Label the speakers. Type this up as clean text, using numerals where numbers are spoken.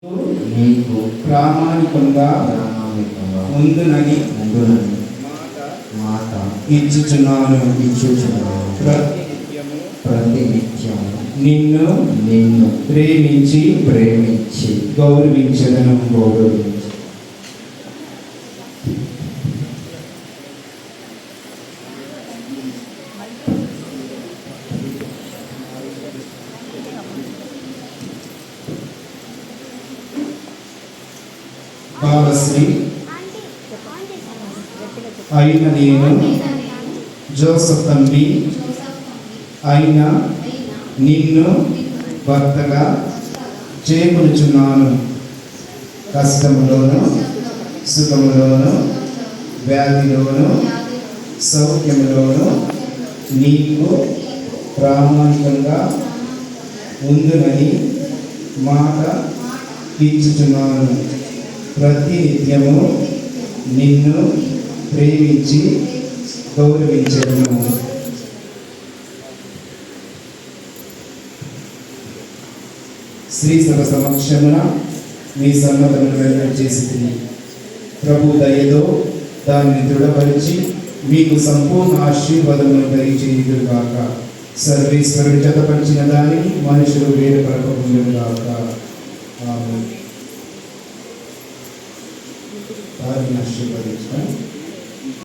Speaker 1: నీకు ప్రామాణికంగా ముందునని మాట ఇచ్చుచున్నాను ప్రతినిత్యము నిన్ను ప్రేమించి గౌరవించదను. భావశ్రీ అయిన నేను జోసఫ్ తండ్రి అయిన నిన్ను భర్తగా చేకూర్చున్నాను. కష్టములోను సుఖములోను వ్యాధిలోను సౌఖ్యములోను నీకు ప్రామాణికంగా ఉందునని మాట ఇచ్చుచున్నాను. ప్రతినిత్యము నిన్ను ప్రేమించి గౌరవించను. శ్రీ సభ సమక్షమున మీ సమ్మతమును వెల్లడి చేసి ప్రభు దయతో దానిని దృఢపరిచి మీకు సంపూర్ణ ఆశీర్వాదమును దయచేయుదురుగాక. సర్వేశ్వరుడు జతపరిచిన దానిని మనుషులు వేరుపరపకుందురుగాక. ఆమేన్. ఆశీర్వదించుకొని